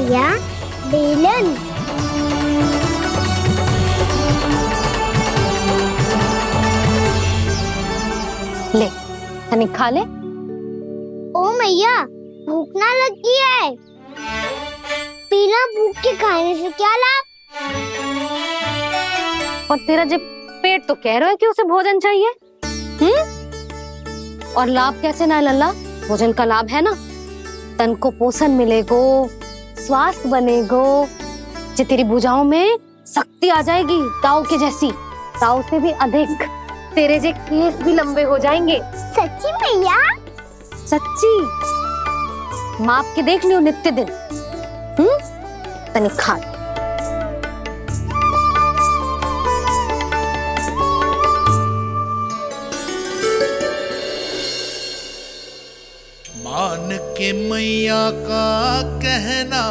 मैया, बेलन। ले, तनिक खा ले। ओ मैया, भूख ना लगी है। बिना भूख के खाने से क्या लाभ? और तेरा जब पेट तो कह रहा है कि उसे भोजन चाहिए, और लाभ कैसे ना लल्ला? भोजन का लाभ है ना, तन को पोषण मिलेगो, स्वास्थ्य बनेगो, जे तेरी भुजाओं में शक्ति आ जाएगी, ताऊ के जैसी, ताऊ से भी अधिक। तेरे जे केस भी लंबे हो जाएंगे। सच्ची मैया? सच्ची, माप के देख लियो नित्य दिन। तनिक खा। मान के मैया का कहना,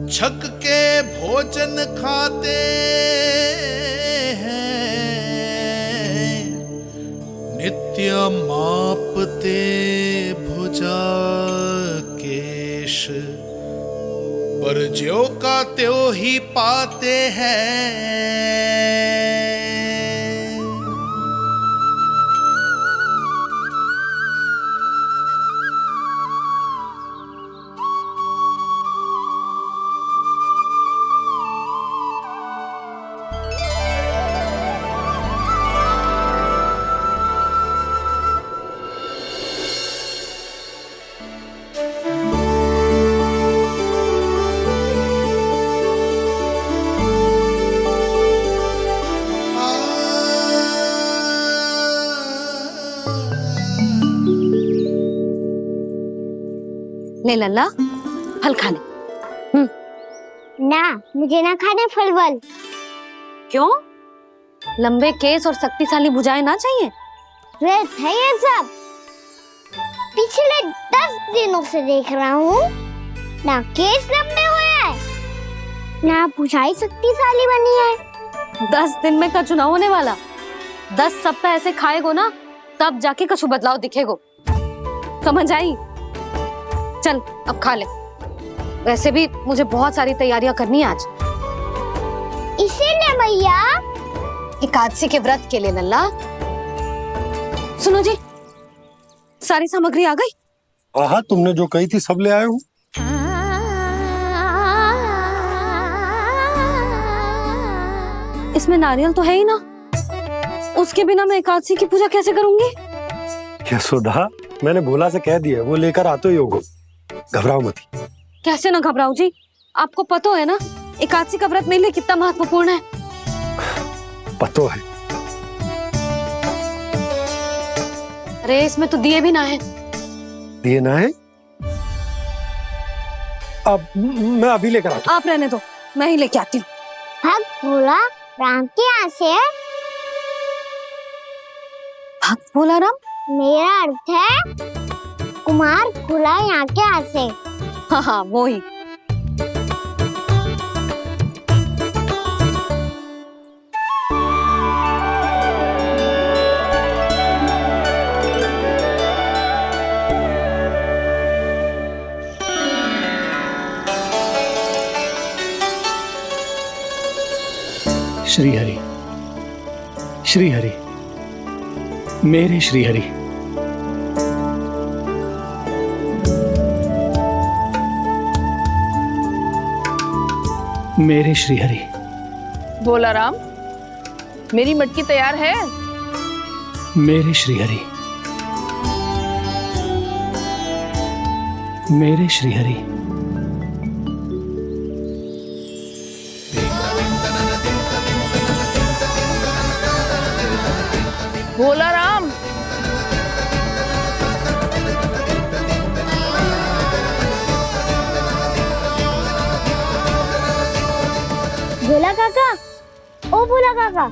छक के भोजन खाते हैं, नित्य मापते भुजा केश, पर ज्यों का त्यों ही पाते हैं। ले लल्ला, फल खा ले। ना, मुझे ना खाने फल वल। क्यों? लंबे केस और शक्तिशाली भुजाएं ना चाहिए? व्यर्थ है ये सब। पिछले 10 दिनों से देख रहा हूँ, ना केस लंबे हुए हैं, ना भुजाएं शक्तिशाली बनी है। 10 दिन में का चुनाव होने वाला, 10 सप्ताह ऐसे खाएगो ना, तब जाके कछु बदलाव दिखेगो। समझ आई? चल अब खा ले। वैसे भी मुझे बहुत सारी तैयारियां करनी है आज। इसीलिए मैया? एकादशी के व्रत के लिए लल्ला। सुनो जी, सारी सामग्री आ गई? हाँ, तुमने जो कही थी सब ले आए हूँ। इसमें नारियल तो है ही ना, उसके बिना मैं एकादशी की पूजा कैसे करूंगी? यशोदा, मैंने भोला से कह दिया, वो लेकर आते ही होगा, घबराओ मत। कैसे ना घबराओ जी, आपको पता है ना एकादशी का व्रत मेरे लिए कितना महत्वपूर्ण है। पता है। अरे इसमें तो दिए भी ना है। दिए ना है? अब मैं अभी लेकर आता हूँ। आप रहने दो, मैं ही लेके आती हूँ। भक्त भोला राम के यहाँ से है? भक्त भोला राम? मेरा अर्थ है कुमार भोला यहाँ के यहाँ से। हाँ हाँ, वो ही। श्री हरि, श्री हरि, मेरे श्री हरि। मेरे श्री हरि। भोला राम, मेरी मटकी तैयार है? मेरे श्री हरि। मेरे श्री हरि। भोला राम, भोला काका, ओ भोला काका।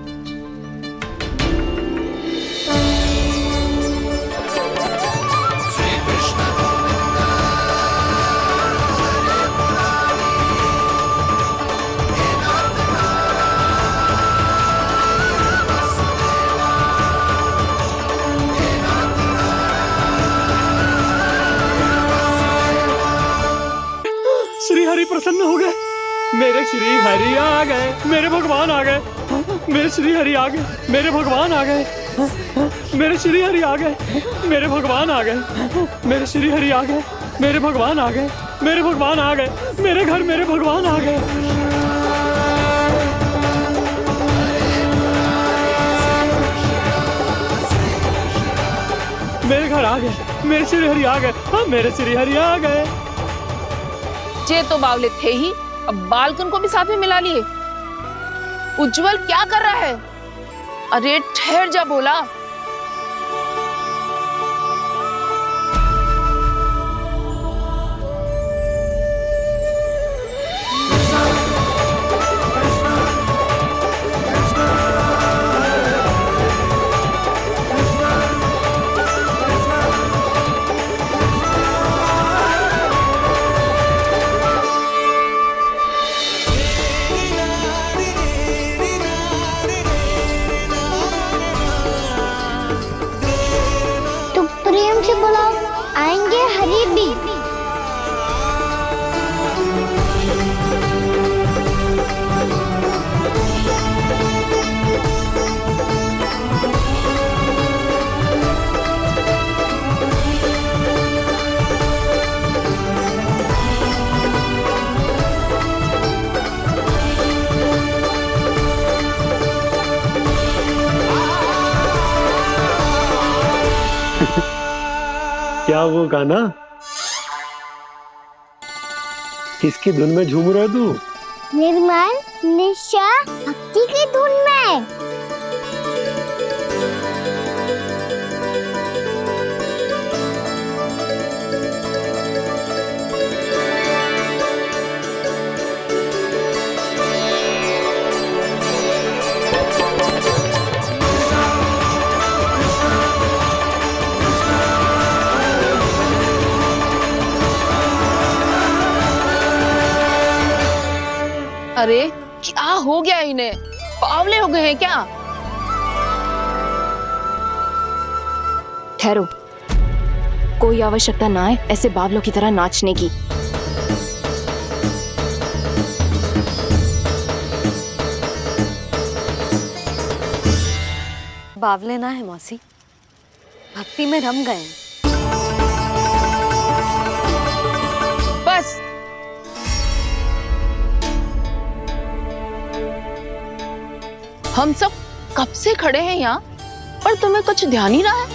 श्री प्रसन्न हो गए। मेरे श्री हरि आ गए, मेरे भगवान आ गए, मेरे श्री हरि आ गए, मेरे भगवान आ गए, मेरे श्री हरि आ गए, मेरे भगवान आ गए, मेरे श्री हरि आ गए, मेरे भगवान आ गए, मेरे भगवान आ गए, मेरे घर मेरे भगवान आ गए। मेरे घर आ गए, मेरे श्री हरि आ गए, हाँ मेरे श्री हरि आ गए। ये तो बावले थे ही, अब बालकन को भी साथ में मिला लिए। उज्जवल क्या कर रहा है? अरे ठहर जा बोला। प्रेम से बुलाओ, आएंगे हरी भी। क्या वो गाना? किसकी धुन में झूम रहा तू? निर्मल निशा भक्ति की धुन में। अरे क्या हो गया इन्हें? बावले हो गए हैं क्या? ठहरो, कोई आवश्यकता ना है ऐसे बावलों की तरह नाचने की। बावले ना है मौसी, भक्ति में रम गए हैं। बस हम सब कब से खड़े हैं यहाँ, पर तुम्हें कुछ ध्यान ही रहा है।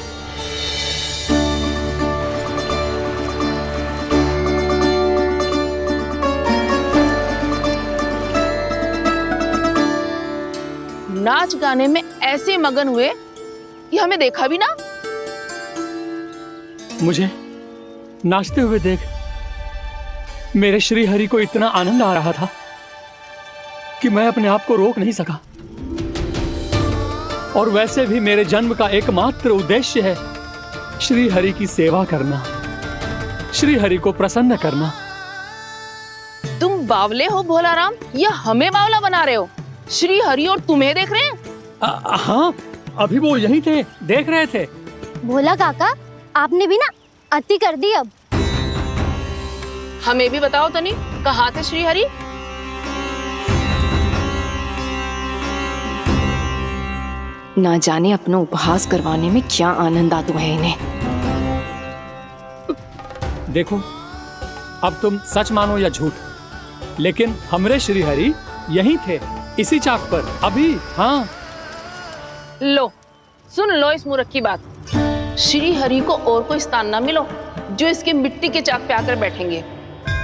नाच गाने में ऐसे मगन हुए कि हमें देखा भी ना। मुझे नाचते हुए देख मेरे श्री हरि को इतना आनंद आ रहा था कि मैं अपने आप को रोक नहीं सका। और वैसे भी मेरे जन्म का एकमात्र उद्देश्य है श्री हरि की सेवा करना, श्री हरि को प्रसन्न करना। तुम बावले हो भोलाराम, या हमें बावला बना रहे हो? श्री हरि और तुम्हें देख रहे हैं। हाँ, अभी वो यहीं थे, देख रहे थे। भोला काका, आपने भी ना अति कर दी। अब हमें भी बताओ तनी, कहाँ थे श्री हरि? ना जाने अपना उपहास करवाने में क्या आनंद आता है इन्हें। देखो, अब तुम सच मानो या झूठ, लेकिन हमरे श्री हरि यहीं थे, इसी चाक पर अभी। हाँ, लो सुन लो इस मूर्ख की बात। श्री हरि को और कोई स्थान ना मिलो जो इसके मिट्टी के चाक पे आकर बैठेंगे।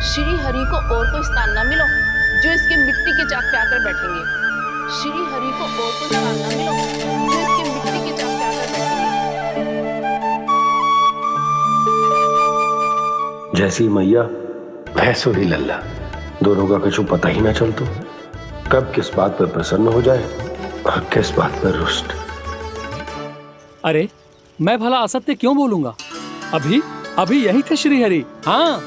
श्री हरि को और कोई स्थान ना मिलो जो इसके मिट्टी के चाक पे आकर बैठेंगे। श्री हरि को और कोई स्थान ना मिलो जो इसके मिट्टी के चाक पे आकर बैठेंगे। जैसी मैया भैंसो ही लल्ला, दोनों का कुछ पता ही ना चलतो, कब किस बात पर प्रसन्न हो जाए और किस बात पर रुष्ट। अरे मैं भला असत्य क्यों बोलूंगा? अभी अभी यही थे श्री हरि। हाँ,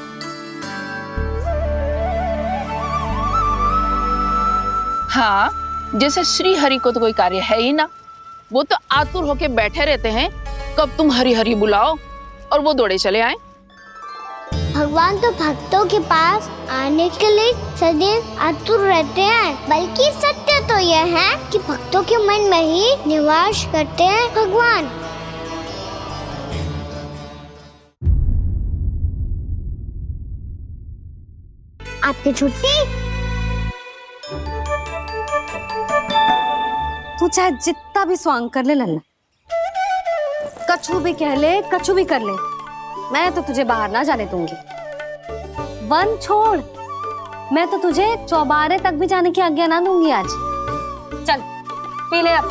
हाँ, जैसे श्री हरि को तो कोई कार्य है ही ना, वो तो आतुर होके बैठे रहते हैं कब तुम हरि हरि बुलाओ और वो दौड़े चले आए। भगवान तो भक्तों के पास आने के लिए सदैव आतुर रहते हैं। बल्कि सत्य तो यह है कि भक्तों के मन में ही निवास करते हैं भगवान। आपकी छुट्टी। तू चाहे जितना भी स्वांग कर ले लल्ला, कछु भी कह ले, कछु भी कर ले, मैं तो तुझे बाहर ना जाने दूंगी। वन छोड़, मैं तो तुझे चौबारे तक भी जाने की आज्ञा ना दूंगी आज। चल पी ले अब।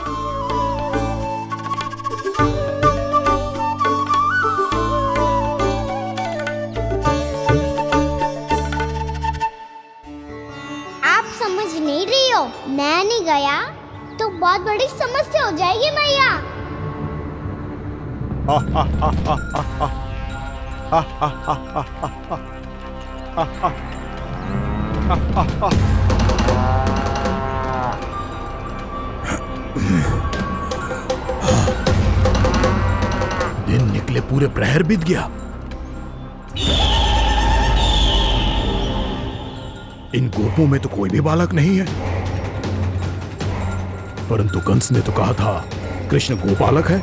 आप समझ नहीं रही हो, मैं नहीं गया तो बहुत बड़ी समस्या हो जाएगी मैया। दिन निकले पूरे प्रहर बीत गया। इन गोपों में तो कोई भी बालक नहीं है, परंतु कंस ने तो कहा था कृष्ण गोपालक है।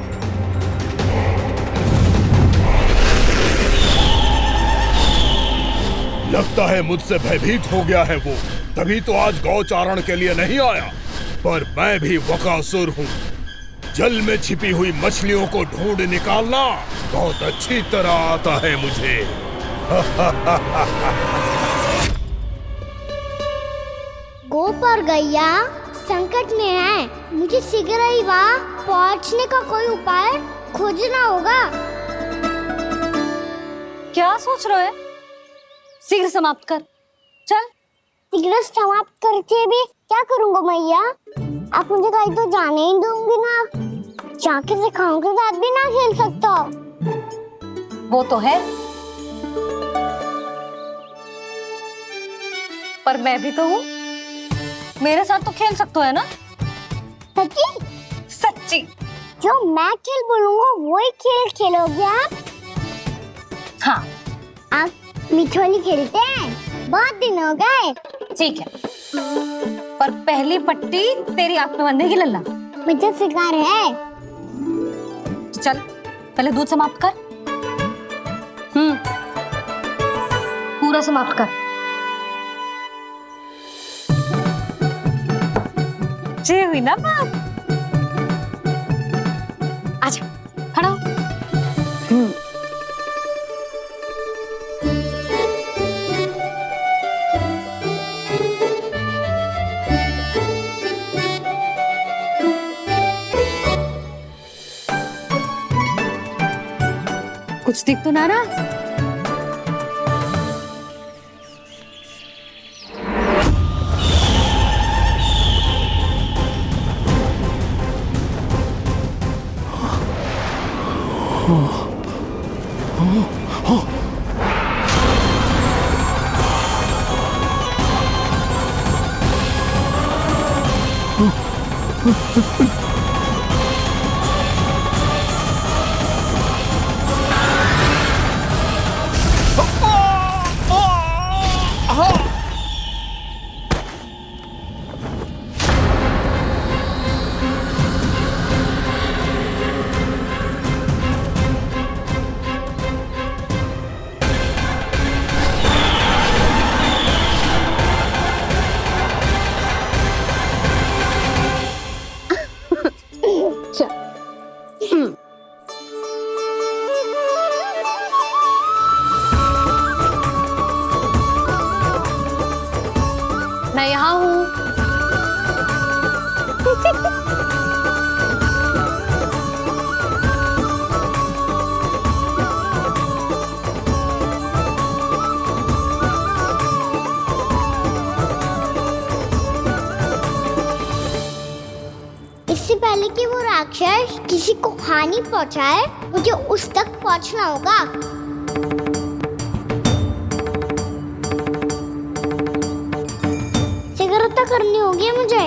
लगता है मुझसे भयभीत हो गया है वो, तभी तो आज गौचारण के लिए नहीं आया। पर मैं भी वकासुर हूँ, जल में छिपी हुई मछलियों को ढूंढ निकालना बहुत अच्छी तरह आता है मुझे। गोप और गैया संकट में है, मुझे शीघ्र ही वहाँ पहुँचने का कोई उपाय खोजना होगा। क्या सोच रहे हो? शीघ्र समाप्त कर, चल। शीघ्र समाप्त करके भी क्या करूँगा मैया? आप मुझे कहीं तो जाने ही दूंगी ना, जाके सिखाओं के साथ भी ना खेल सकता। वो तो है, पर मैं भी तो हूँ, मेरे साथ तो खेल सकते हो है ना? सच्ची? सच्ची। जो मैं खेल बोलूँगा वही खेल खेलोगे आप? हाँ। आप मिठोली खेलते हैं? बहुत दिन हो गए। ठीक है, पर पहली पट्टी तेरी आंख में बांधेगी लल्ला। मुझे शिकार है। चल पहले दूध समाप्त कर। पूरा समाप्त कर। जे हुई ना बात। आजा खड़ा हो। कुछ दिख तो ना रहा? मैं यहाँ हूँ। इससे पहले कि वो राक्षस किसी को हानि पहुंचाए, मुझे उस तक पहुंचना होगा। शीघ्रता करनी होगी मुझे।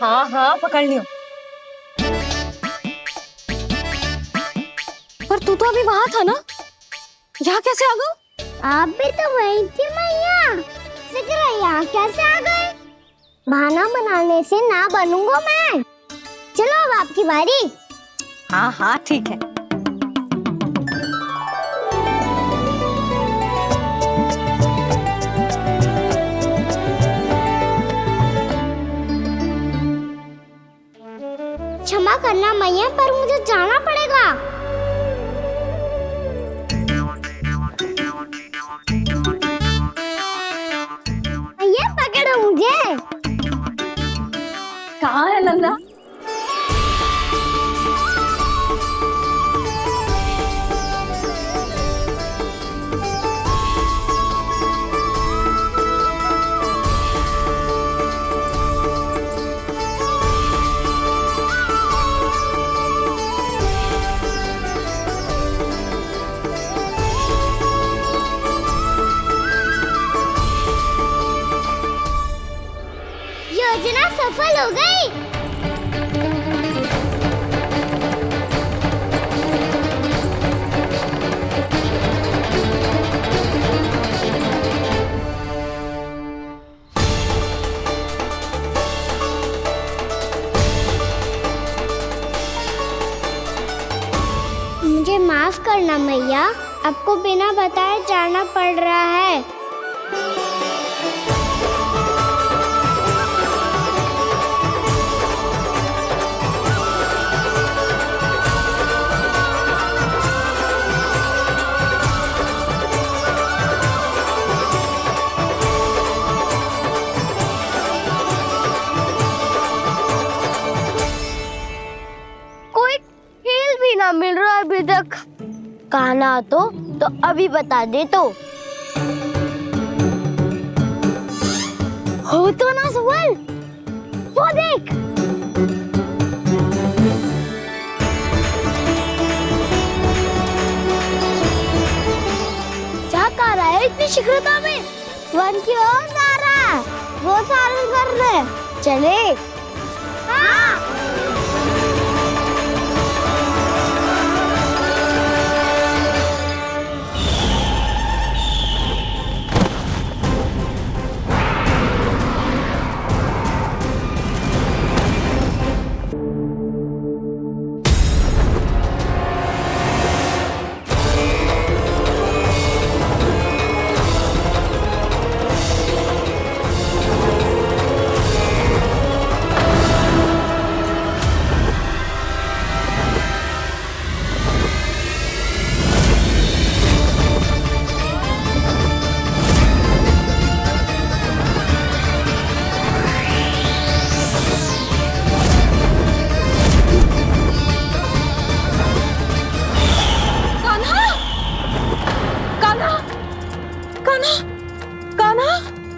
हाँ हाँ पकड़ लियो। पर तू तो अभी वहां था ना, यहाँ कैसे आ गया? आप भी तो वही थी मैया, सिकरा यहाँ कैसे आ गए? बहाना बनाने से ना बनूंगा मैं। चलो अब आपकी बारी। हाँ हाँ ठीक है। क्षमा करना मैया, पर मुझे जाना पड़ेगा। मैया पकड़ो मुझे। कहाँ है लल्ला? योजना सफल हो गई। मुझे माफ करना मैया, आपको बिना बताए जाना पड़ रहा है। ना मिल रहा अभी तक। कहना तो अभी बता दे तो। हो तो ना सवाल, वो देख। क्या कर रहा है इतनी शीघ्रता में? वन की ओर जा रहा है, वो सारे कर रहे। चले। हाँ।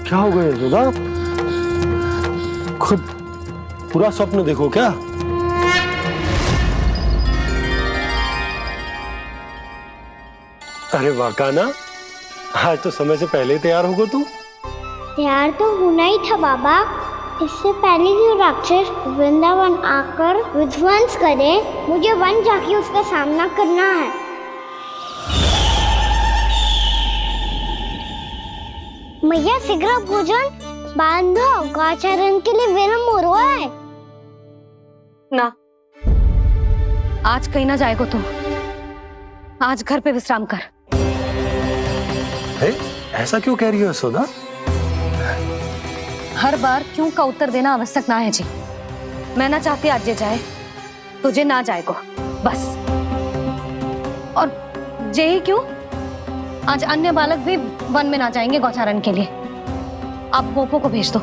क्या हो गया यशोदा? खुद पूरा स्वप्न देखो क्या? अरे वाह कान्हा, आज तो समय से पहले ही तैयार होगा तू। तैयार तो होना ही था बाबा। इससे पहले कि राक्षस वृंदावन आकर विध्वंस करे, मुझे वन जाके उसका सामना करना है। मैया शीघ्र भोजन बांधो, गौचरण के लिए विलंब हो रहा है। ना, आज कहीं ना जाएगो तुम। आज घर पे विश्राम कर। ऐसा क्यों कह रही हो यशोदा? हर बार क्यों का उत्तर देना आवश्यक ना है जी। मैं ना चाहती आज ये जाए, तुझे ना जाएगो बस। और जे ही क्यों, आज अन्य बालक भी वन में ना जाएंगे गौचारण के लिए। अब गोपो को भेज दो।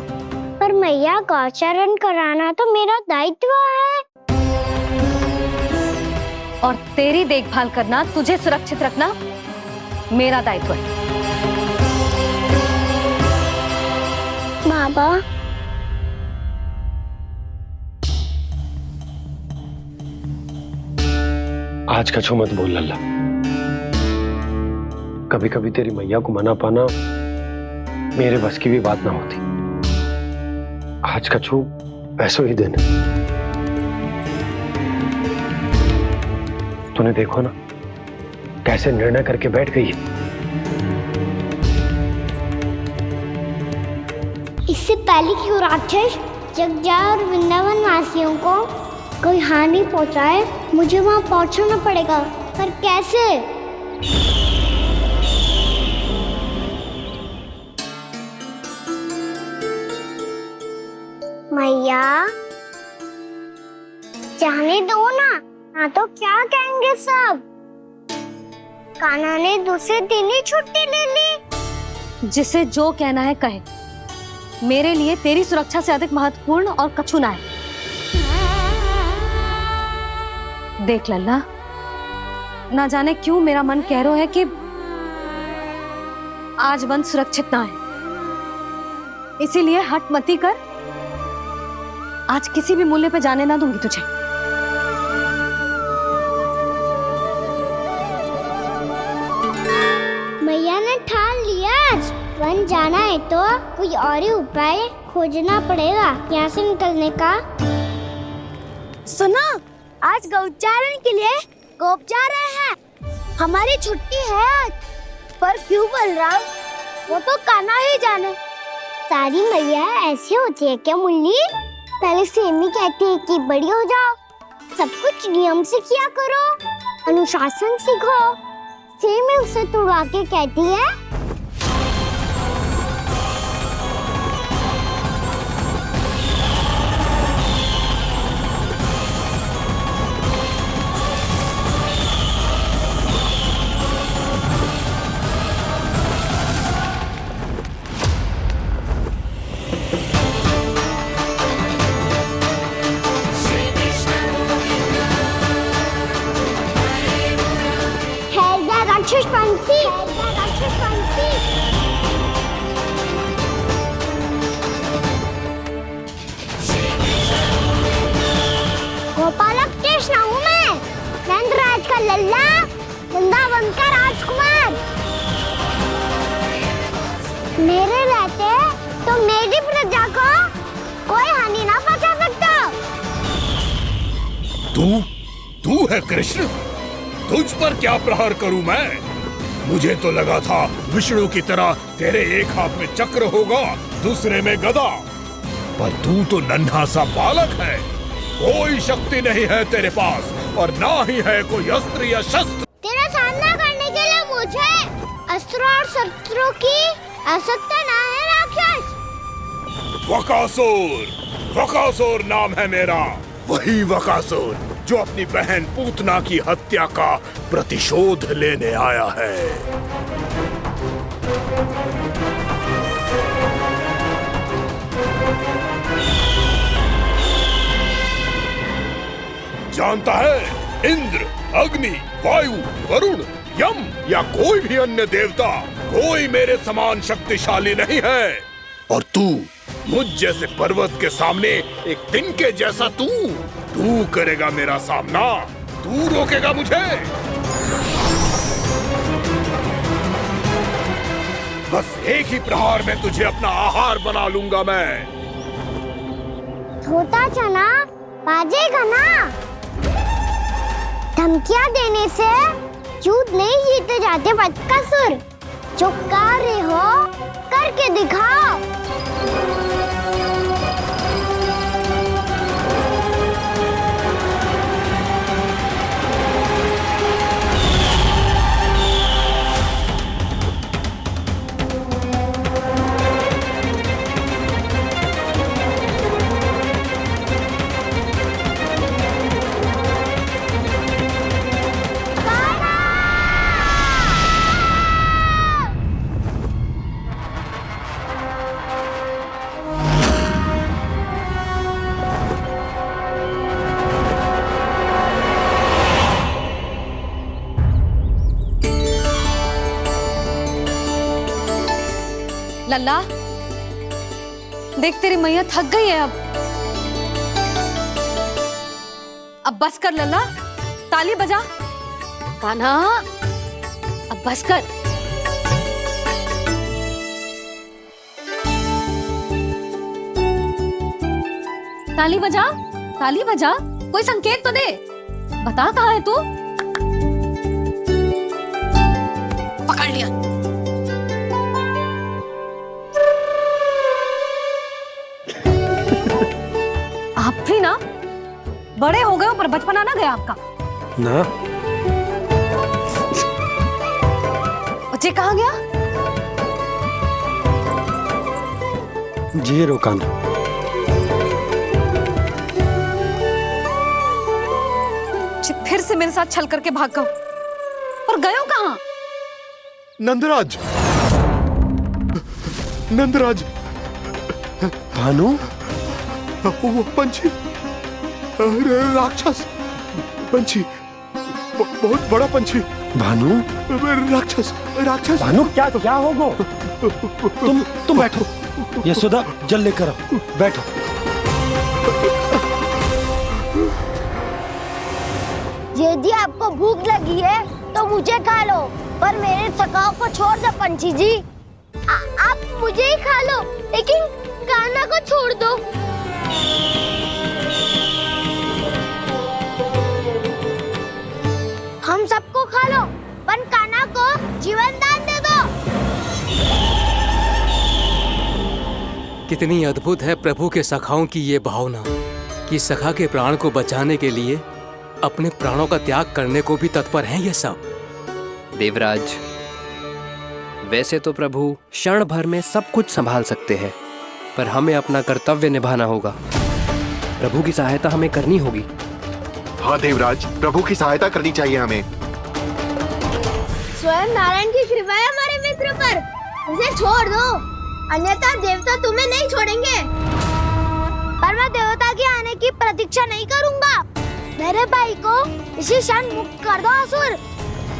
पर मैया गौचरण कराना तो मेरा दायित्व है। और तेरी देखभाल करना, तुझे सुरक्षित रखना मेरा दायित्व है। बाबा, आज का छो मत बोल लल्ला। कभी कभी तेरी मैया को मना पाना मेरे बस की भी बात ना होती। आज का छू ऐसो ही दिन तूने देखो ना कैसे निर्णय करके बैठ गई है। इससे पहले कि वो राक्षस जगजा और वृंदावन वासियों को कोई हानि पहुंचाए, मुझे वहां पहुंचना पड़ेगा। पर कैसे? मैया जाने दो ना तो क्या कहेंगे सब। कान्हा ने दूसरे दिन ही छुट्टी ले ली। जिसे जो कहना है कहे, मेरे लिए तेरी सुरक्षा से अधिक महत्वपूर्ण और कछु ना है। देख लल्ला, ना जाने क्यों मेरा मन कह रहा है कि आज वन सुरक्षित ना है, इसीलिए हट मती कर। आज किसी भी मूल्य पे जाने ना दूंगी तुझे। मैया ने ठान लिया, वन जाना है तो कोई और ही उपाय खोजना पड़ेगा यहाँ से निकलने का। सुनो, आज गौचारण के लिए गोप जा रहे हैं। हमारी छुट्टी है आज। पर क्यों बलराम? वो तो कान्हा ही जाने। सारी मैया ऐसी होती है क्या मुन्नी? पहले सेमी कहती है कि बड़ी हो जाओ, सब कुछ नियम से किया करो, अनुशासन सीखो। सेमी उसे तुड़वा के कहती है राक्षस पंक्ति। गोपालक कृष्ण हूँ मैं, नंदराज का लल्ला, वृंदावन का राजकुमार। मेरे रहते तो मेरी प्रजा को कोई हानि ना पहुंचा सकता। तू है कृष्ण? तुझ पर क्या प्रहार करूं मैं? मुझे तो लगा था विष्णु की तरह तेरे एक हाथ में चक्र होगा, दूसरे में गदा। पर तू तो नन्हा सा बालक है, कोई शक्ति नहीं है तेरे पास और ना ही है कोई अस्त्र या शस्त्र। तेरा सामना करने के लिए मुझे अस्त्र और शस्त्रों की आवश्यकता ना है राक्षस। वकासुर नाम है मेरा, वही वकासुर जो अपनी बहन पूतना की हत्या का प्रतिशोध लेने आया है। जानता है, इंद्र, अग्नि, वायु, वरुण, यम या कोई भी अन्य देवता, कोई मेरे समान शक्तिशाली नहीं है। और तू मुझ जैसे पर्वत के सामने एक तिनके जैसा तू करेगा मेरा सामना? तू रोकेगा मुझे? बस एक ही प्रहार में तुझे अपना आहार बना लूंगा मैं। छोटा चना बाजेगा ना। धमकियां देने से युद्ध नहीं जीते जाते बदकसूर। जो कार्य हो करके दिखाओ। लल्ला, देख तेरी मैया थक गई है अब बस कर लल्ला, ताली बजा। कान्हा, अब बस कर। ताली बजा, ताली बजा, कोई संकेत तो दे। बता कहाँ है तू? पकड़ लिया। आप भी ना बड़े हो गए हो पर बचपना ना गया आपका ना। बच्चे कहाँ गया? जी रोकान। फिर से मेरे साथ छल करके भाग गए और गए हो कहाँ? नंदराज, नंदराज। भानु, वो पंछी, राक्षस पंछी, बहुत बड़ा पंछी। भानु, राक्षस, राक्षस। भानु क्या होगा? तुम बैठो, यशोदा जल लेकर आओ, बैठो। यदि आपको भूख लगी है तो मुझे खा लो, पर मेरे थकाव को छोड़ दो पंछी जी। आप मुझे ही खा लो, लेकिन कान्हा को छोड़ दो। हम सबको खा लो, पर कान्हा को जीवन दान दे दो। कितनी अद्भुत है प्रभु के सखाओं की ये भावना कि सखा के प्राण को बचाने के लिए अपने प्राणों का त्याग करने को भी तत्पर हैं ये सब। देवराज, वैसे तो प्रभु क्षण भर में सब कुछ संभाल सकते हैं, पर हमें अपना कर्तव्य निभाना होगा। प्रभु की सहायता हमें करनी होगी। हाँ देवराज, प्रभु की सहायता करनी चाहिए हमें। स्वयं नारायण की कृपा है हमारे मित्र पर, उसे छोड़ दो, अन्यथा देवता तुम्हें नहीं छोड़ेंगे। पर मैं देवता के आने की प्रतीक्षा नहीं करूंगा। मेरे भाई को इसी क्षण मुक्त कर दो असुर,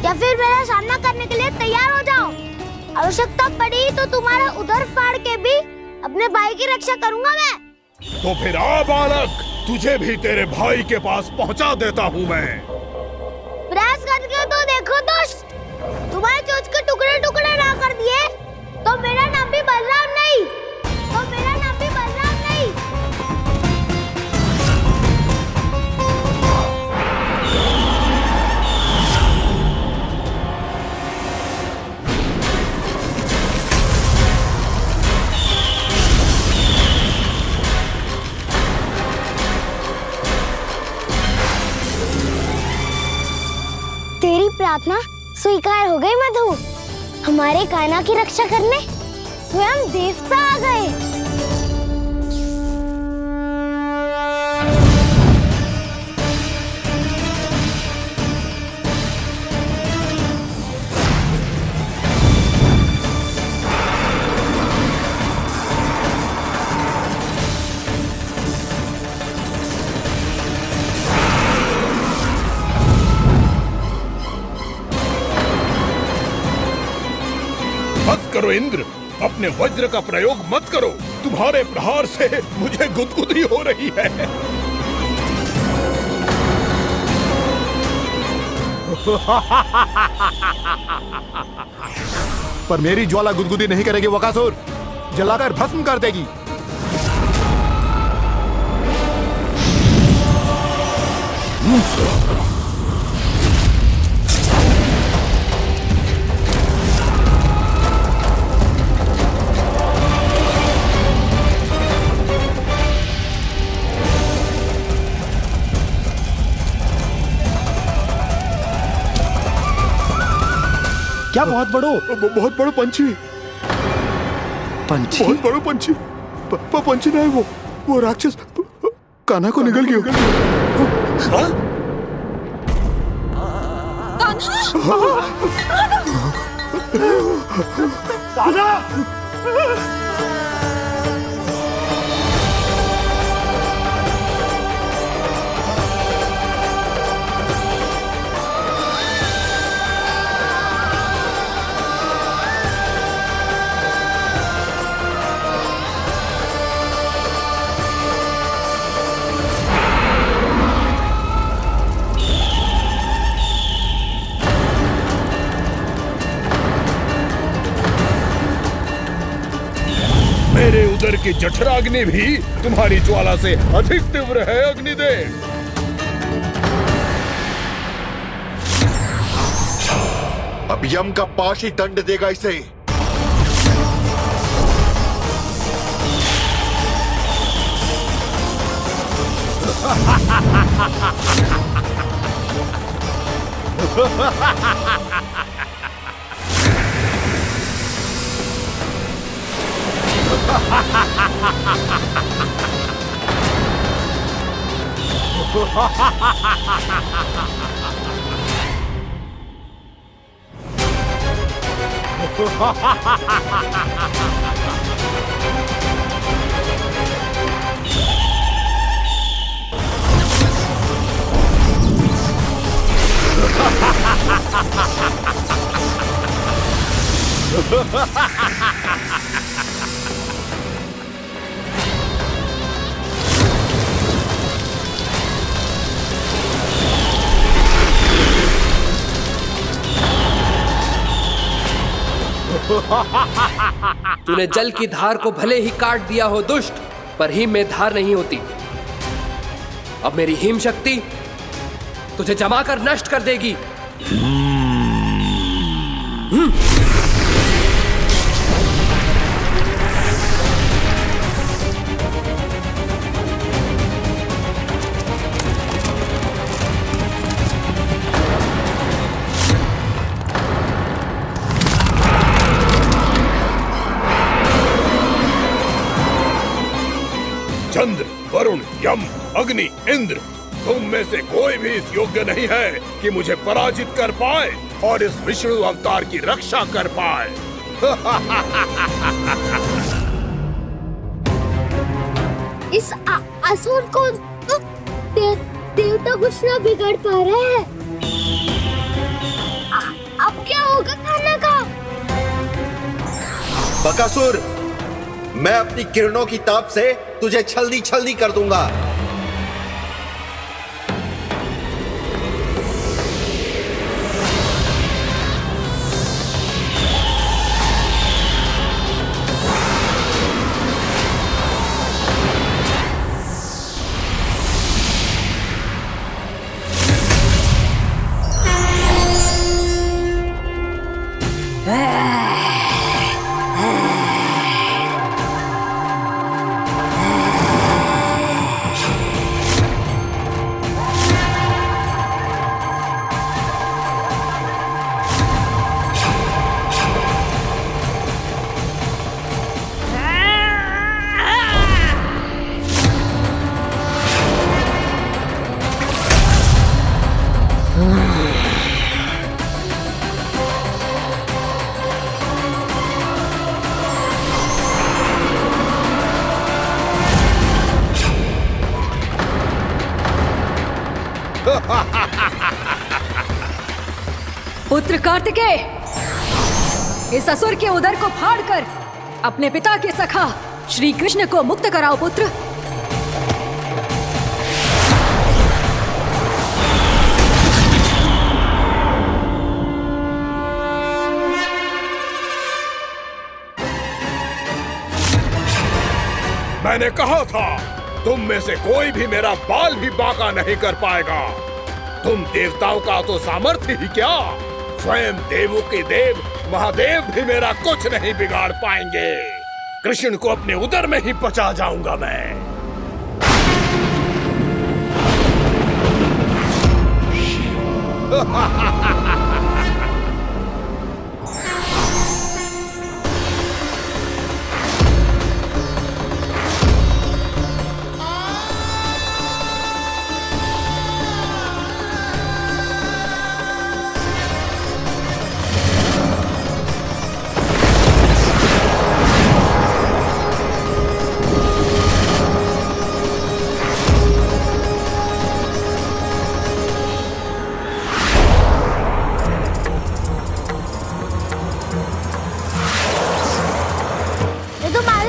या फिर मेरा सामना करने के लिए तैयार हो जाओ। आवश्यकता पड़ी तो तुम्हारा उधर फाड़ के भी अपने भाई की रक्षा करूंगा मैं। तो फिर आ बालक, तुझे भी तेरे भाई के पास पहुंचा देता हूँ मैं। प्रयास करके तो देखो दोस्त, तुम्हारे चोंच के टुकड़े टुकड़े ना कर दिए तो मेरा नाम भी बलराम नहीं, तो मेरा नाम भी बलराम नहीं। तेरी प्रार्थना स्वीकार हो गई मधु। हमारे कान्हा की रक्षा करने स्वयं देवता आ गए। मत करो इंद्र, अपने वज्र का प्रयोग मत करो। तुम्हारे प्रहार से मुझे गुदगुदी हो रही है। पर मेरी ज्वाला गुदगुदी नहीं करेगी वकासुर, जलाकर भस्म कर देगी। क्या बहुत बहुत बड़ा पंछी, पंछी? बहुत बड़ा पंछी। पंछी नहीं, वो राक्षस कान्हा को निगल गया। हाँ? कान्हा! कि जठराग्नि भी तुम्हारी ज्वाला से अधिक तीव्र है अग्निदेव। अब यम का पाशी दंड देगा इसे। तूने जल की धार को भले ही काट दिया हो दुष्ट, पर हिम में धार नहीं होती। अब मेरी हिम शक्ति तुझे जमाकर नष्ट कर देगी। चंद्र, वरुण, यम, अग्नि, इंद्र, तुम में से कोई भी इस योग्य नहीं है कि मुझे पराजित कर पाए और इस विष्णु अवतार की रक्षा कर पाए। इस असुर को तो देवता कुछ ना बिगाड़ पा रहे हैं। अब क्या होगा खाने का? बकासुर, मैं अपनी किरणों की ताप से तुझे छलनी छलनी कर दूंगा। पुत्र कार्तिकेय, इस असुर के उदर को फाड़कर अपने पिता के सखा श्री कृष्ण को मुक्त कराओ पुत्र। मैंने कहा था, तुम में से कोई भी मेरा बाल भी बांका नहीं कर पाएगा। तुम देवताओं का तो सामर्थ्य ही क्या, स्वयं देवों के देव महादेव भी मेरा कुछ नहीं बिगाड़ पाएंगे। कृष्ण को अपने उदर में ही पचा जाऊंगा मैं।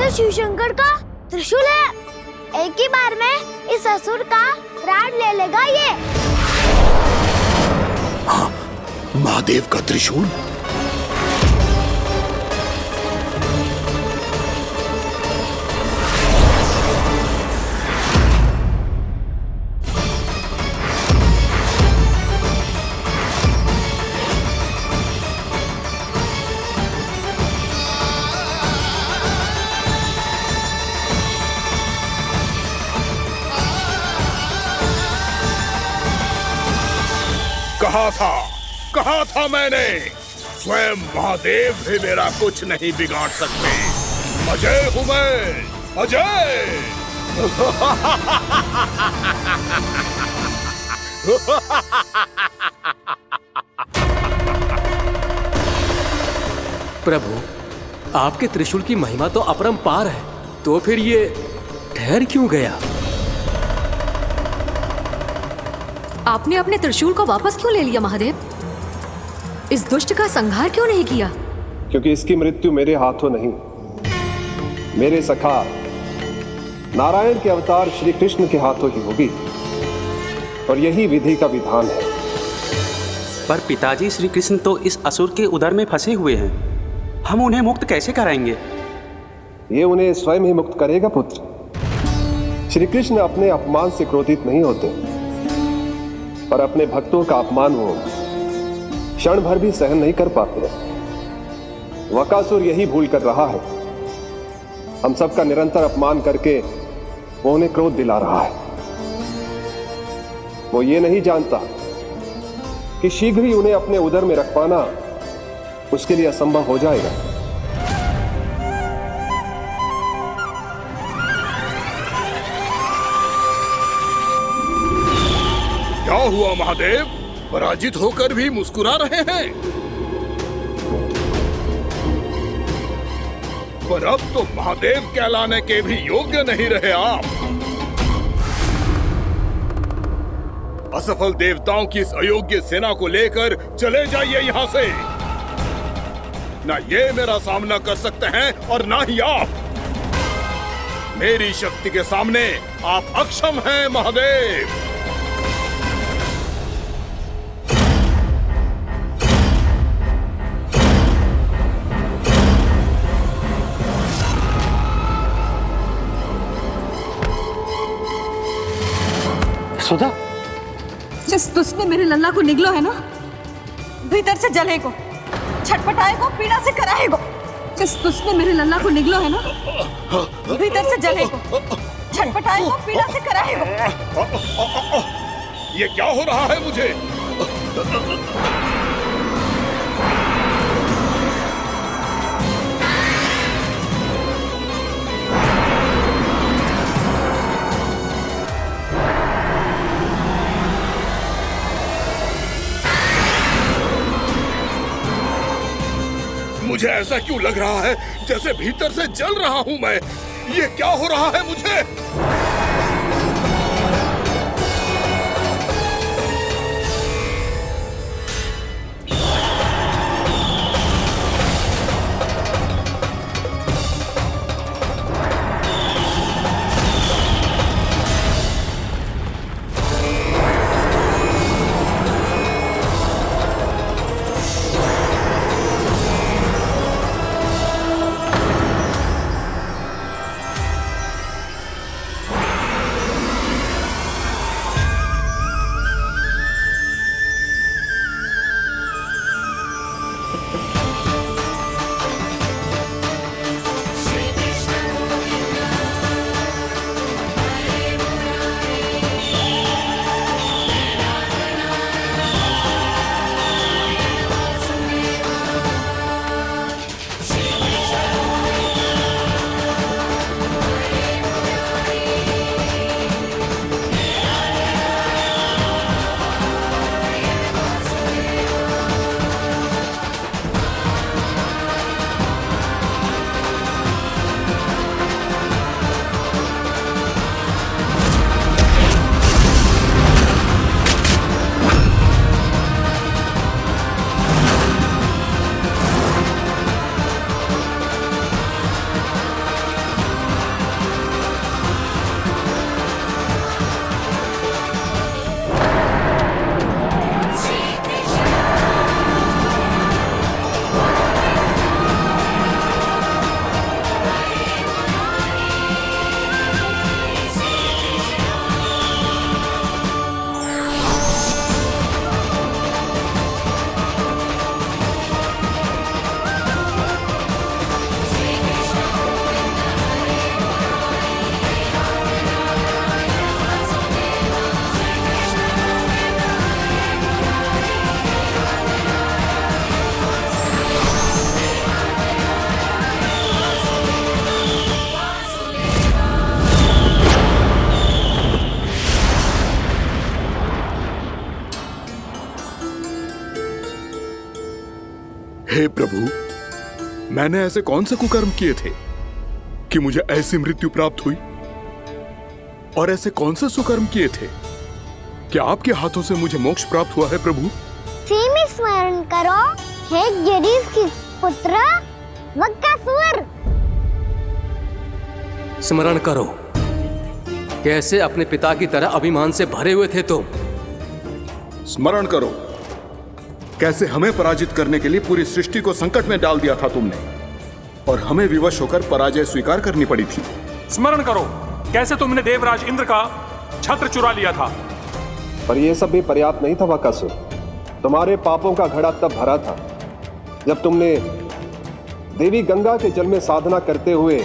शिव शंकर का त्रिशूल है। एक ही बार में इस असुर का प्राण ले लेगा ये। हाँ, महादेव का त्रिशूल। कहा था मैंने, स्वयं महादेव भी मेरा कुछ नहीं बिगाड़ सकते। अजय हूं मैं, अजय। प्रभु, आपके त्रिशूल की महिमा तो अपरंपार है, तो फिर ये ठहर क्यों गया? आपने अपने त्रिशूल को वापस क्यों ले लिया महादेव? इस दुष्ट का संहार क्यों नहीं किया? क्योंकि इसकी मृत्यु मेरे हाथों नहीं, मेरे सखा नारायण के अवतार श्री कृष्ण के हाथों ही होगी, और यही विधि का विधान है। पर पिताजी, श्री कृष्ण तो इस असुर के उदर में फंसे हुए हैं, हम उन्हें मुक्त कैसे कराएंगे? ये उन्हें स्वयं ही मुक्त करेगा पुत्र। श्री कृष्ण अपने अपमान से क्रोधित नहीं होते, पर अपने भक्तों का अपमान वो क्षण भर भी सहन नहीं कर पाते। वकासुर यही भूल कर रहा है, हम सबका निरंतर अपमान करके वो उन्हें क्रोध दिला रहा है। वो ये नहीं जानता कि शीघ्र ही उन्हें अपने उदर में रख पाना उसके लिए असंभव हो जाएगा। क्या हुआ महादेव, पराजित होकर भी मुस्कुरा रहे हैं? पर अब तो महादेव कहलाने के भी योग्य नहीं रहे आप। असफल देवताओं की इस अयोग्य सेना को लेकर चले जाइए यहाँ से। ना ये मेरा सामना कर सकते हैं और ना ही आप। मेरी शक्ति के सामने आप अक्षम हैं महादेव। सुधा, जिस दुष्ट ने मेरे लल्ला को निगलो है ना, भीतर से जलेगो, छटपटाएगो, पीड़ा से कराएगो। जिस दुष्ट ने मेरे लल्ला को निगलो है ना, भीतर से जलेगो, छटपटाएगो, पीड़ा से कराएगो। ये क्या हो रहा है मुझे? मुझे ऐसा क्यों लग रहा है जैसे भीतर से जल रहा हूं मैं? ये क्या हो रहा है मुझे? हे प्रभु, मैंने ऐसे कौन से कुकर्म किए थे कि मुझे ऐसी मृत्यु प्राप्त हुई? और ऐसे कौन से सुकर्म किए थे कि आपके हाथों से मुझे मोक्ष प्राप्त हुआ है प्रभु? में स्मरण करो, हे जरीफ की पुत्र वक्कासुर। स्मरण करो, कैसे अपने पिता की तरह अभिमान से भरे हुए थे तुम। स्मरण करो, कैसे हमें पराजित करने के लिए पूरी सृष्टि को संकट में डाल दिया था तुमने, और हमें विवश होकर पराजय स्वीकार करनी पड़ी थी। स्मरण करो, कैसे तुमने देवराज इंद्र का छत्र चुरा लिया था। पर यह सब भी पर्याप्त नहीं था वक्कासुर। तुम्हारे पापों का घड़ा तब भरा था जब तुमने देवी गंगा के जल में साधना करते हुए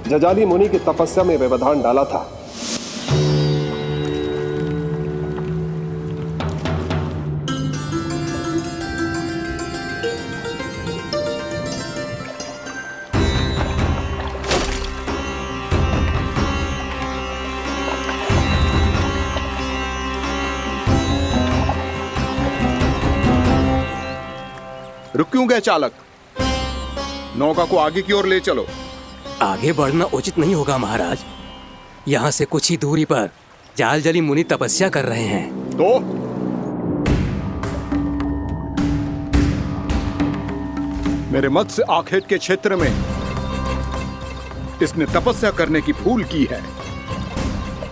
जजाली मुनि की तपस्या में व्यवधान डाला था। रुक क्यों गए चालक? नौका को आगे की ओर ले चलो। आगे बढ़ना उचित नहीं होगा महाराज। यहाँ से कुछ ही दूरी पर जालजली मुनि तपस्या कर रहे हैं। तो मेरे मत्स्य आखेट के क्षेत्र में इसने तपस्या करने की भूल की है।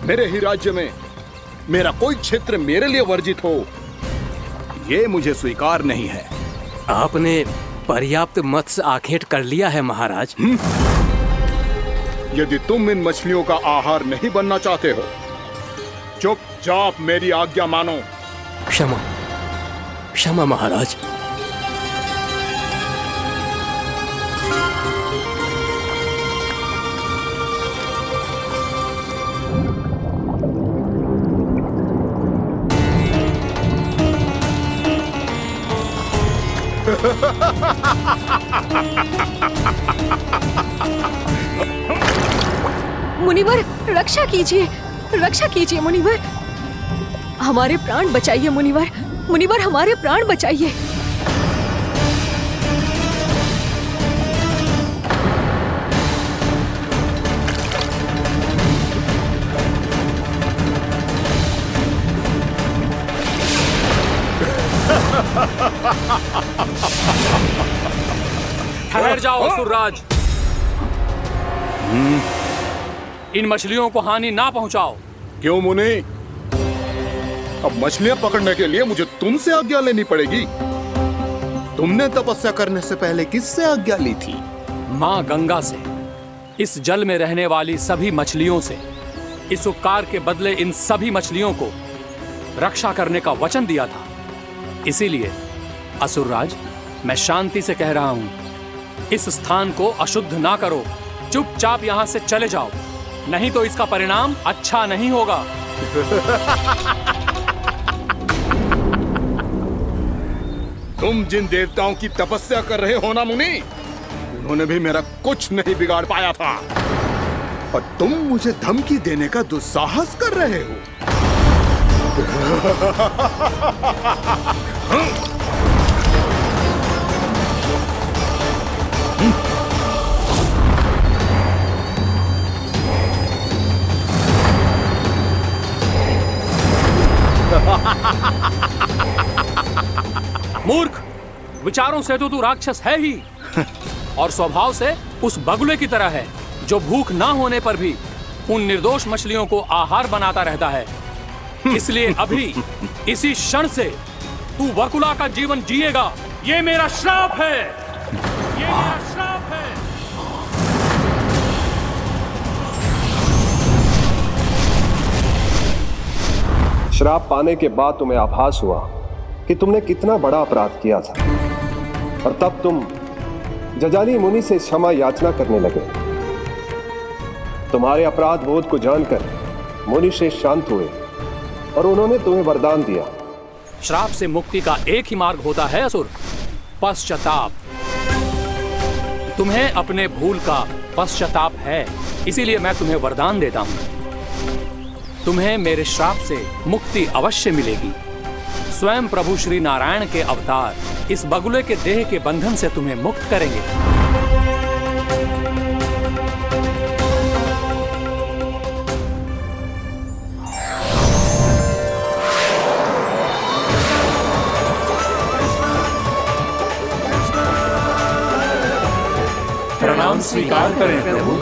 मेरे ही राज्य में मेरा कोई क्षेत्र मेरे लिए वर्जित हो, यह मुझे स्वीकार नहीं है। आपने पर्याप्त मत्स्य आखेट कर लिया है महाराज। यदि तुम इन मछलियों का आहार नहीं बनना चाहते हो, चुपचाप मेरी आज्ञा मानो। क्षमा, क्षमा महाराज। मुनिवर, रक्षा कीजिए, रक्षा कीजिए मुनिवर, हमारे प्राण बचाइए मुनिवर, मुनिवर हमारे प्राण बचाइए। ठहर जाओ असुरराज, इन मछलियों को हानि ना पहुंचाओ। क्यों मुनि? अब मछलियां पकड़ने के लिए मुझे तुमसे आज्ञा लेनी पड़ेगी। तुमने तपस्या करने से पहले किससे आज्ञा ली थी? माँ गंगा से, इस जल में रहने वाली सभी मछलियों से। इस उपकार के बदले इन सभी मछलियों को रक्षा करने का वचन दिया था। इसीलिए असुरराज, मैं शांति से कह रहा हूं, इस स्थान को अशुद्ध ना करो। चुपचाप यहां से चले जाओ, नहीं तो इसका परिणाम अच्छा नहीं होगा। तुम जिन देवताओं की तपस्या कर रहे हो ना मुनि, उन्होंने भी मेरा कुछ नहीं बिगाड़ पाया था, और तुम मुझे धमकी देने का दुस्साहस कर रहे हो। मूर्ख, विचारों से तो तू राक्षस है ही, और स्वभाव से उस बगुले की तरह है जो भूख ना होने पर भी उन निर्दोष मछलियों को आहार बनाता रहता है। इसलिए अभी इसी क्षण से तू वकुला का जीवन जिएगा। ये मेरा श्राप है, ये मेरा श्राप है। श्राप पाने के बाद तुम्हें आभास हुआ कि तुमने कितना बड़ा अपराध किया था, और तब तुम जजाली मुनि से क्षमा याचना करने लगे। तुम्हारे अपराध बोध को जानकर मुनि से शांत हुए और उन्होंने तुम्हें वरदान दिया। श्राप से मुक्ति का एक ही मार्ग होता है असुर, पश्चाताप। तुम्हें अपने भूल का पश्चाताप है, इसीलिए मैं तुम्हें वरदान देता हूं। तुम्हें मेरे श्राप से मुक्ति अवश्य मिलेगी। स्वयं प्रभु श्री नारायण के अवतार इस बगुले के देह के बंधन से तुम्हें मुक्त करेंगे। प्रणाम स्वीकार करें प्रभु।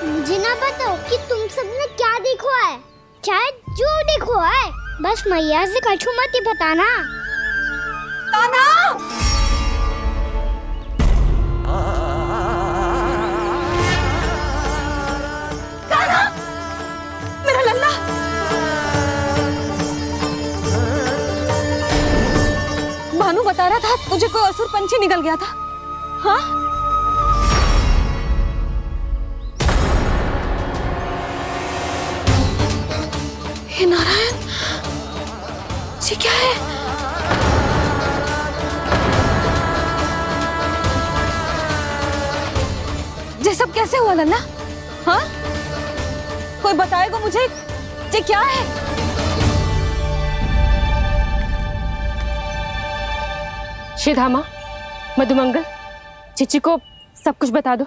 मुझे ना बताओ कि तुम सबने क्या देखा है, चाहे जो देखो है, बस मैया से कछु मत ही बताना। कान्हा! कान्हा! मेरा लल्ला! भानु बता रहा था तुझे कोई असुर पंछी निकल गया था। हाँ? हे नारायण, ये क्या है? ये सब कैसे हुआ लल्ला? हाँ? कोई बताएगा मुझे ये क्या है? श्रीधामा, मधुमंगल, चिची को सब कुछ बता दो।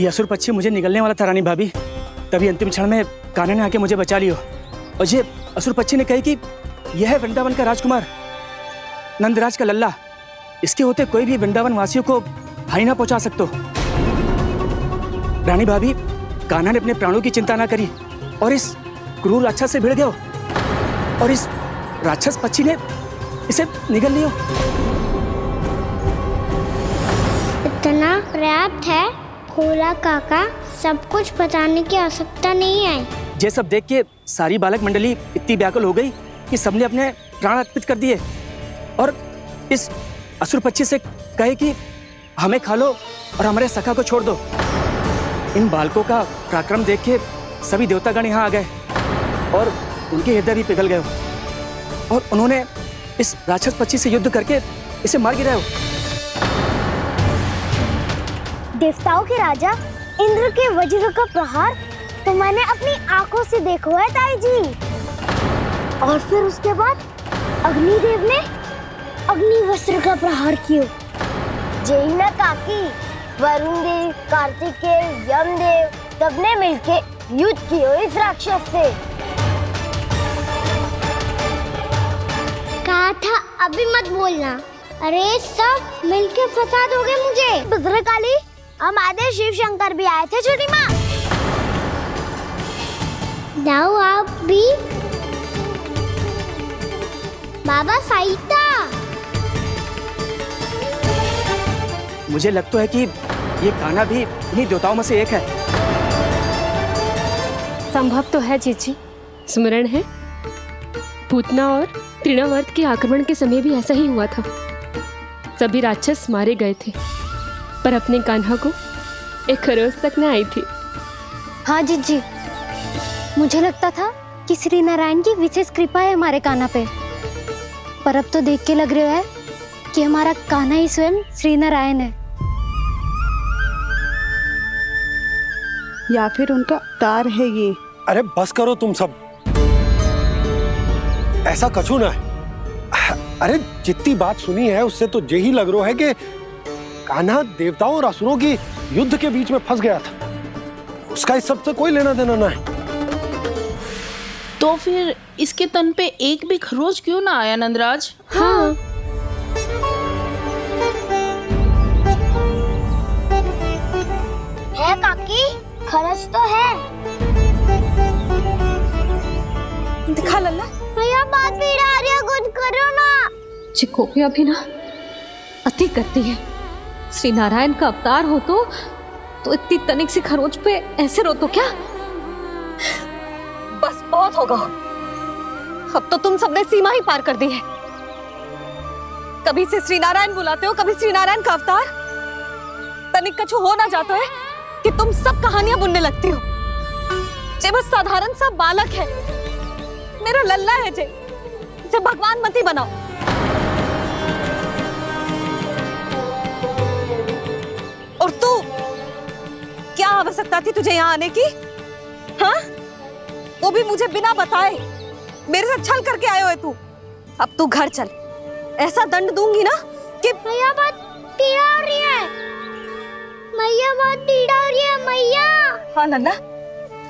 ये असुर पक्षी मुझे निगलने वाला था रानी भाभी, तभी अंतिम क्षण में कान्हा ने आके मुझे बचा लियो। और ये असुर पक्षी ने कही कि यह है वृंदावन का राजकुमार नंदराज का लल्ला, इसके होते कोई भी वृंदावन वासियों को हानि ना पहुंचा सकते। रानी भाभी, कान्हा ने अपने प्राणों की चिंता ना करी और इस क्रूर राक्षस से भिड़ गयो और इस राक्षस पक्षी ने इसे निगल लियो। इतना पर्याप्त है भोला काका, सब कुछ बताने की आवश्यकता नहीं है। ये सब देख के सारी बालक मंडली इतनी व्याकुल हो गई कि सबने अपने प्राण अर्पित कर दिए और इस असुर पक्षी से कहे कि हमें खा लो और हमारे सखा को छोड़ दो। इन बालकों का पराक्रम देख के सभी देवतागण यहाँ आ गए और उनके हृदय भी पिघल गए और उन्होंने इस राक्षस पक्षी से युद्ध करके इसे मार गिराया। देवताओं के राजा इंद्र के वज्र का प्रहार तो मैंने अपनी आंखों से देखा है ताई जी। और फिर उसके बाद अग्निदेव ने अग्निवस्त्र का प्रहार किया। जय ना काकी, वरुण देव, कार्तिकेय, यमदेव सबने मिलके युद्ध किया इस राक्षस से। कहा था अभी मत बोलना, अरे सब मिलके फंसा दोगे मुझे। भद्रकाली, हमारे शिव शंकर भी आए थे छोटी माँ। जाओ आप भी। बाबा साईता, मुझे लगता है कि ये कान्हा भी इन्हीं देवताओं में से एक है। संभव तो है चीची, स्मरण है पूतना और तृणावर्त के आक्रमण के समय भी ऐसा ही हुआ था। सभी राक्षस मारे गए थे पर अपने कान्हा को एक खरोच तक न आई थी। हाँ जीजी, मुझे लगता था कि श्री नारायण की विशेष कृपा है हमारे कान्हा पे, पर अब तो देख के लग रहा है कि हमारा कान्हा ही स्वयं श्री नारायण है। या फिर उनका अवतार है ये। अरे बस करो तुम सब, ऐसा कछु ना है। अरे जितनी बात सुनी है उससे तो यही लग रहा है कि कान्हा देवताओं और असुरों की युद्ध के बीच में फंस गया था, उसका इस सबसे कोई लेना देना ना है। तो फिर इसके तन पे एक भी खरोच क्यों ना आया नंदराज? हाँ, है काकी, खरच तो है। दिखा लल्ला। भैया बात पीड़ा आ रही है, कुछ करो ना। चिकोपिया भी ना अति करती है। श्री नारायण का अवतार हो तो इतनी तनिक सी खरोच पे ऐसे रो तो क्या? बस बहुत होगा, अब तो तुम सबने सीमा ही पार कर दी है। कभी से श्री नारायण बुलाते हो, कभी श्री नारायण का अवतार। तनिक कछु हो ना जाता है कि तुम सब कहानियां बुनने लगती हो। जे बस साधारण सा बालक है, मेरा लल्ला है जे, इसे भगवान मती बनाओ। और तू, क्या आवश्यकता थी तुझे यहाँ आने की? हाँ, वो भी मुझे बिना बताए। मेरे साथ छल करके आयो है तू। अब तू घर चल, ऐसा दंड दूंगी ना कि मैया बहुत पीड़ा हो रही है। मैया बहुत पीड़ा हो रही है मैया। हाँ लल्ला,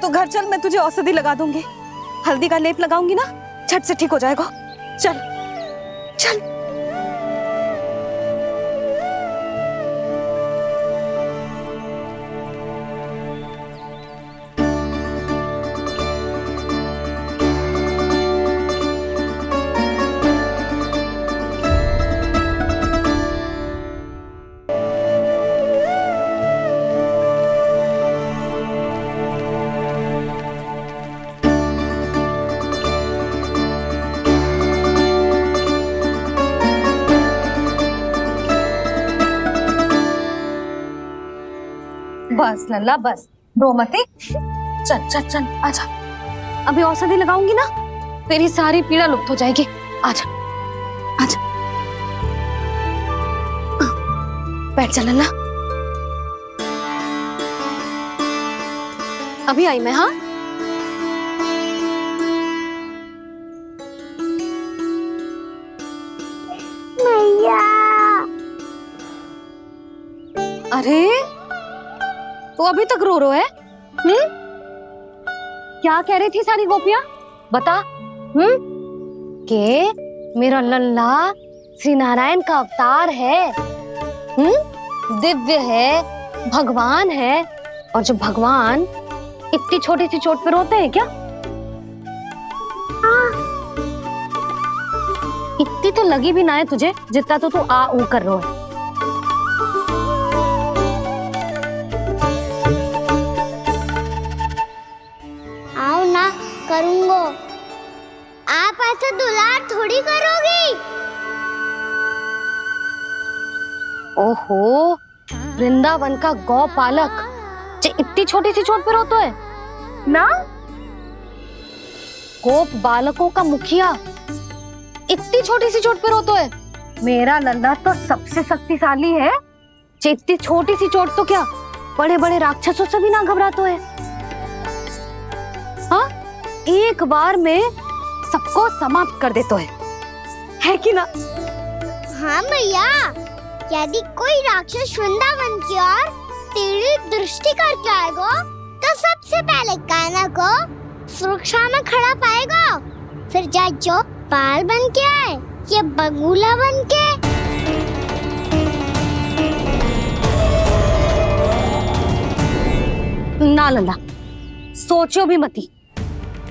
तू घर चल, मैं तुझे औषधि लगा दूंगी। हल्दी का लेप लगाऊंगी ना, झट से ठीक हो जाएगा। चल चल। बस लल्ला बस, रो मत। चल चल चल, आजा। अभी औषधि लगाऊंगी ना, तेरी सारी पीड़ा लुप्त हो जाएगी। आजा आजा, बैठ जा लल्ला। अभी आई मैं। हाँ, मैया। अरे तो अभी तक रो है? क्या कह रही थी सारी गोपियां? बता। के मेरा लल्ला श्री नारायण का अवतार है, दिव्य है, भगवान है। और जो भगवान इतनी छोटी सी चोट पे रोते हैं क्या? इतनी तो लगी भी ना है तुझे जितना तो तू आ ऊ कर रो है। आओ ना, करूंगो। आप ऐसे दुलार थोड़ी करोगी। ओहो, वृंदावन का गौपालक जो इतनी छोटी सी चोट पे रोता है ना? गोप बालकों का मुखिया इतनी छोटी सी चोट पे रोता है? मेरा लल्ला तो सबसे शक्तिशाली है, जो इतनी छोटी सी चोट तो क्या बड़े बड़े राक्षसों से भी ना घबराता है। हाँ, एक बार में सबको समाप्त कर देता है कि ना? हाँ मैया, यदि कोई राक्षस वृंदावन की ओर तेरी दृष्टि करके आएगा तो सबसे पहले कान्हा को सुरक्षा में खड़ा पाएगा। फिर चाहे जो बाल बन के आए या बगुला बन के। ना लल्ला, सोचो भी मती।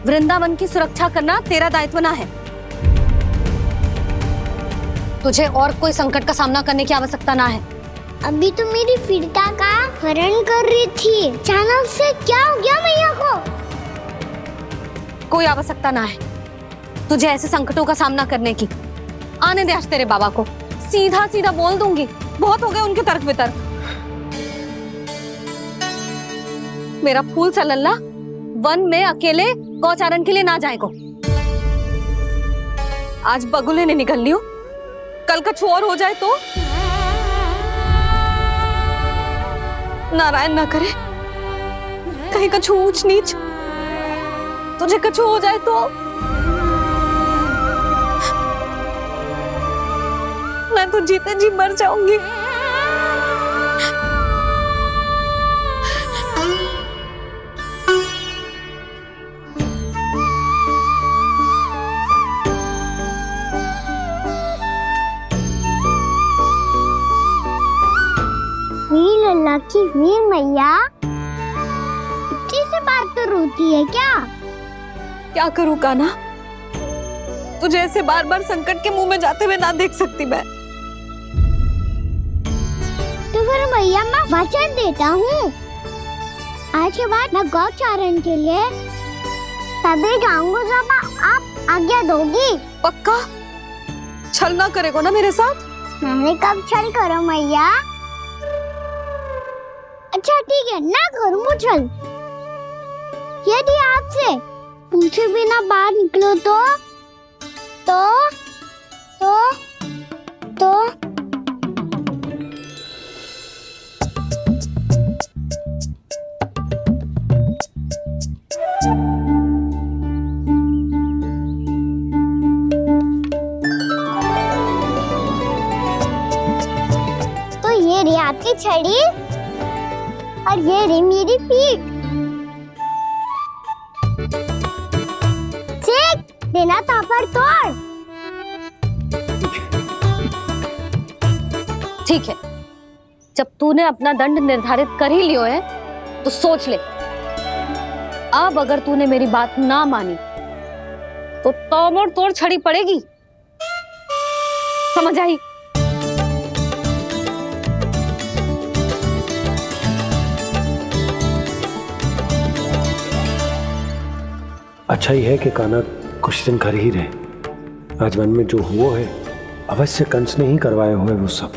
वृंदावन की सुरक्षा करना तेरा दायित्व ना है। तुझे और कोई संकट का सामना करने की आवश्यकता ना है। अभी तो मेरी पीड़िता का हरण कर रही थी, अचानक से क्या हो गया मैया को? कोई आवश्यकता ना है तुझे ऐसे संकटों का सामना करने की। आने दे आज तेरे बाबा को, सीधा सीधा बोल दूंगी। बहुत हो गए उनके तर्क वितर्क। मेरा फूल सा लल्ला वन में अकेले गौचारण के लिए ना जाए को। आज बगुले ने निकल लियो, कल कछु और हो जाए तो? नारायण ना करे, कहीं कछु ऊंच नीच तुझे कछु हो जाए तो? मैं तो जीते जी मर जाऊंगी। लल्ला की वीर मैया इतनी से बात तो रोती है क्या? क्या करूं कान्हा, तुझे ऐसे बार बार संकट के मुंह में जाते हुए ना देख सकती मैं। तो फिर मैया मैं वचन देता हूँ, आज के बाद मैं गौचारण के लिए तभी जाऊंगा जब आप आज्ञा दोगी। पक्का? छल ना करेगा ना मेरे साथ? मैंने कब छल करो मैया? अच्छा ठीक है, ना करूँ छल। यदि आपसे पूछे बिना बाहर निकलो तो ये रही आपकी छड़ी और ये रही मेरी पीठ। सेक देना तापर तोड़। ठीक है, जब तूने अपना दंड निर्धारित कर ही लियो है तो सोच ले, अब अगर तूने मेरी बात ना मानी तो तोड़ तोड़ छड़ी पड़ेगी, समझ आई? अच्छा ही है कि कान्हा कुछ दिन घर ही रहे। आज मन में जो हुआ है अवश्य कंस ने ही करवाए हुए वो सब।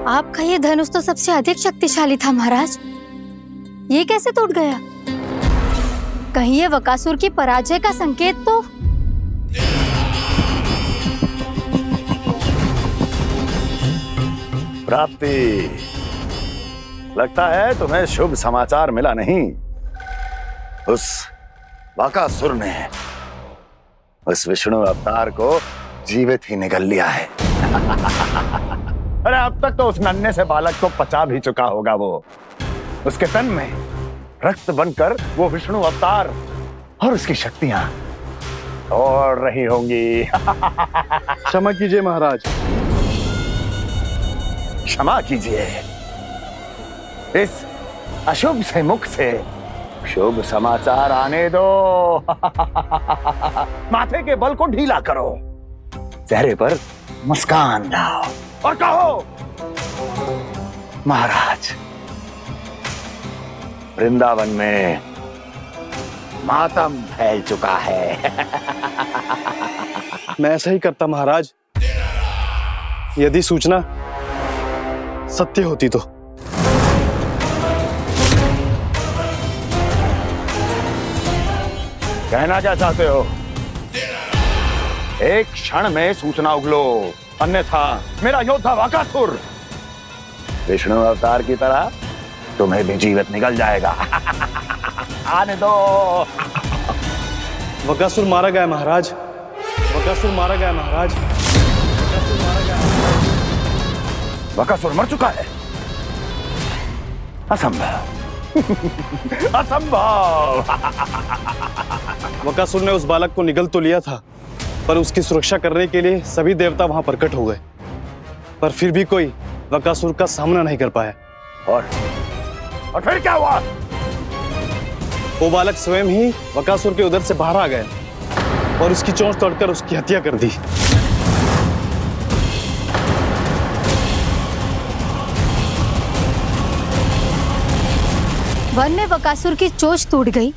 आपका ये धनुष तो सबसे अधिक शक्तिशाली था महाराज, ये कैसे टूट गया? कहीं ये बकासुर की पराजय का संकेत तो? प्राप्ति, लगता है तुम्हें शुभ समाचार मिला नहीं। उस बकासुर ने उस विष्णु अवतार को जीवित ही निगल लिया है। अरे अब तक तो उस नन्हे से बालक को पचा भी चुका होगा वो। उसके तन में रक्त बनकर वो विष्णु अवतार और उसकी शक्तियां दौड़ रही होंगी। क्षमा कीजिए महाराज। क्षमा कीजिए, इस अशुभ से मुख से शुभ समाचार आने दो। माथे के बल को ढीला करो, चेहरे पर मुस्कान लाओ और कहो, महाराज, वृंदावन में मातम फैल चुका है। मैं ऐसा ही करता महाराज, यदि सूचना सत्य होती तो। कहना क्या चाहते हो? एक क्षण में सूचना उगलो, अन्यथा मेरा योद्धा बकासुर विष्णु अवतार की तरह तुम्हें भी जीवित निकल जाएगा। आने दो। बकासुर मारा गया महाराज, बकासुर मारा गया महाराज, बकासुर मारा गया। बकासुर मर चुका है? असंभव। असंभव। बकासुर ने उस बालक को निगल तो लिया था, पर उसकी सुरक्षा करने के लिए सभी देवता वहां प्रकट हो गए, पर फिर भी कोई बकासुर का सामना नहीं कर पाया। और फिर क्या हुआ? वो बालक स्वयं ही बकासुर के उदर से बाहर आ गया और उसकी चोंच तोड़कर उसकी हत्या कर दी। वन में बकासुर की चोंच टूट गई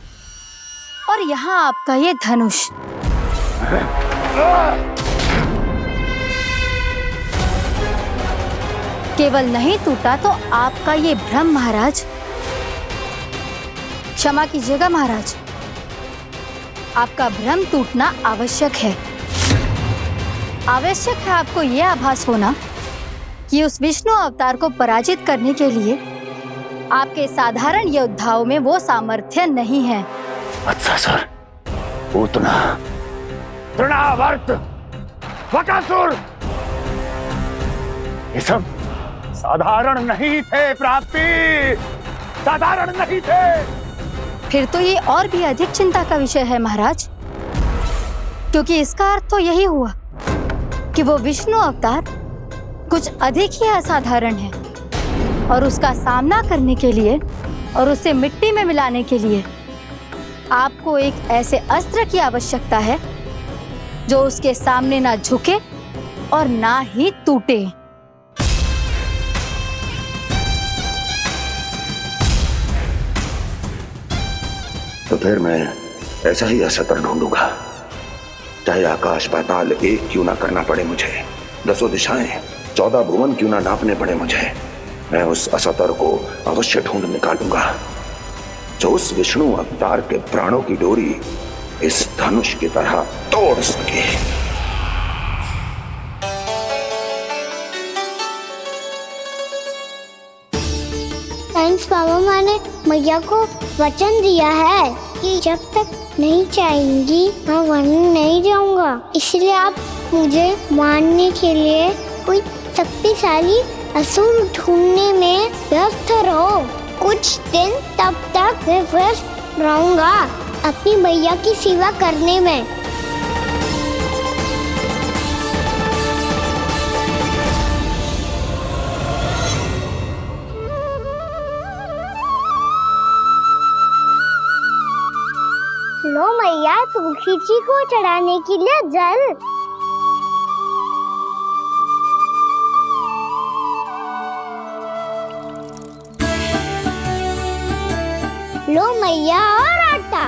और यहाँ आपका ये धनुष। केवल नहीं टूटा तो आपका ये भ्रम महाराज। क्षमा कीजिएगा महाराज, आपका भ्रम टूटना आवश्यक है। आवश्यक है आपको यह आभास होना कि उस विष्णु अवतार को पराजित करने के लिए आपके साधारण योद्धाओं में वो सामर्थ्य नहीं है। अच्छा सर, पूतना, तृणावर्त, बकासुर, ये सब साधारण नहीं थे प्राप्ति, साधारण नहीं थे। फिर तो ये और भी अधिक चिंता का विषय है महाराज, क्योंकि इसका अर्थ तो यही हुआ कि वो विष्णु अवतार कुछ अधिक ही असाधारण है और उसका सामना करने के लिए और उसे मिट्टी में मिलाने के लिए आपको एक ऐसे अस्त्र की आवश्यकता है जो उसके सामने ना झुके और ना ही टूटे। तो फिर मैं ऐसा ही असतर ढूंढूंगा, चाहे आकाश पाताल एक क्यों ना करना पड़े मुझे, 10 दिशाएं 14 भुवन क्यों ना नापने पड़े मुझे, मैं उस असतर को अवश्य ढूंढ निकालूंगा जो उस विष्णु अवतार के प्राणों की डोरी इस धनुष की तरह तोड़ सके। साइंस पापा ने मैया को वचन दिया है कि जब तक नहीं चाहेंगी मैं वन नहीं जाऊंगा, इसलिए आप मुझे मारने के लिए कोई शक्तिशाली असुर ढूंढने में व्यस्त रहो। कुछ दिन तब तक मैं व्यस्त रहूंगा अपनी मैया की सेवा करने में। लो मैया, तुलसी जी को चढ़ाने के लिए जल। लो मैया और आटा।